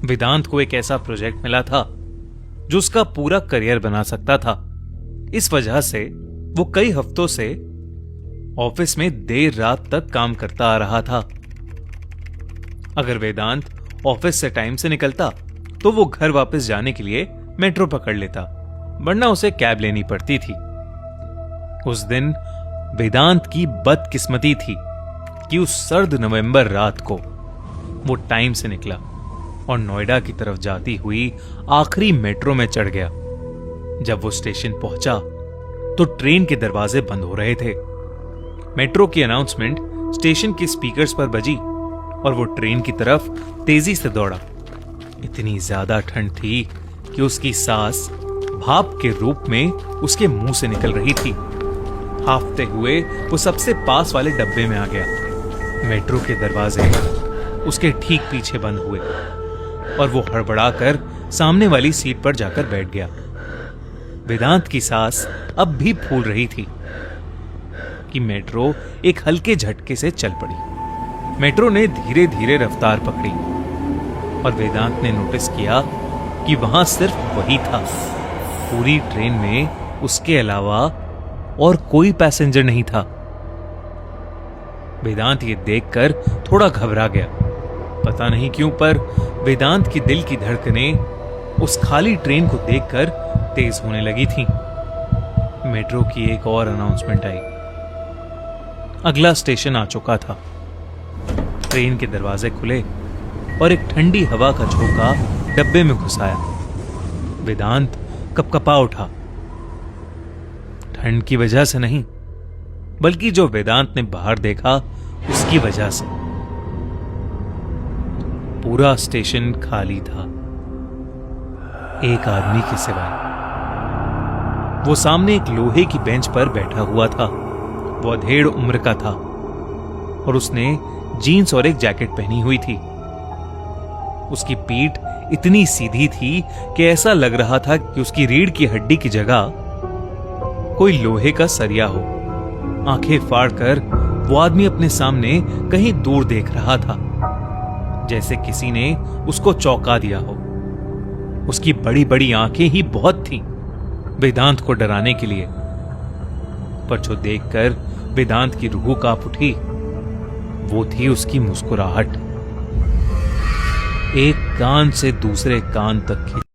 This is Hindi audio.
वेदांत को एक ऐसा प्रोजेक्ट मिला था जो उसका पूरा करियर बना सकता था। इस वजह से वो कई हफ्तों से ऑफिस में देर रात तक काम करता आ रहा था। अगर वेदांत ऑफिस से टाइम से निकलता तो वो घर वापस जाने के लिए मेट्रो पकड़ लेता, वरना उसे कैब लेनी पड़ती थी। उस दिन वेदांत की बदकिस्मती थी कि उस सर्द नवंबर रात को वो टाइम से निकला और नोएडा की तरफ जाती हुई आखिरी मेट्रो में चढ़ गया। जब वो स्टेशन पहुंचा तो ट्रेन के दरवाजे बंद हो रहे थे। मेट्रो की अनाउंसमेंट स्टेशन के स्पीकर्स पर बजी और वो ट्रेन की तरफ तेजी से दौड़ा। इतनी ज्यादा ठंड थी कि उसकी सांस भाप के रूप में उसके मुंह से निकल रही थी। हांफते हुए वो सबसे पास वाले डब्बे में आ गया। मेट्रो के दरवाजे उसके ठीक पीछे बंद हुए और वो हड़बड़ाकर सामने वाली सीट पर जाकर बैठ गया। वेदांत की सांस अब भी फूल रही थी कि मेट्रो एक हल्के झटके से चल पड़ी। मेट्रो ने धीरे धीरे रफ्तार पकड़ी और वेदांत ने नोटिस किया कि वहां सिर्फ वही था। पूरी ट्रेन में उसके अलावा और कोई पैसेंजर नहीं था। वेदांत ये देखकर थोड़ा घबरा गया। पता नहीं क्यों, पर वेदांत की दिल की धड़कनें उस खाली ट्रेन को देखकर तेज होने लगी थीं। मेट्रो की एक और अनाउंसमेंट आई। अगला स्टेशन आ चुका था। ट्रेन के दरवाजे खुले और एक ठंडी हवा का झोंका डब्बे में घुस आया। वेदांत कपकपा उठा। ठंड की वजह से नहीं, बल्कि जो वेदांत ने बाहर देखा उसकी वजह से। पूरा स्टेशन खाली था, एक आदमी के सिवाय। वो सामने एक लोहे की बेंच पर बैठा हुआ था। वो अधेड़ उम्र का था और उसने जीन्स और एक जैकेट पहनी हुई थी। उसकी पीठ इतनी सीधी थी कि ऐसा लग रहा था कि उसकी रीढ़ की हड्डी की जगह कोई लोहे का सरिया हो। आंखें फाड़कर वो आदमी अपने सामने कहीं दूर देख रहा था, जैसे किसी ने उसको चौंका दिया हो। उसकी बड़ी बड़ी आंखें ही बहुत थीं वेदांत को डराने के लिए, पर जो देखकर वेदांत की रूह कांप उठी वो थी उसकी मुस्कुराहट। एक कान से दूसरे कान तक की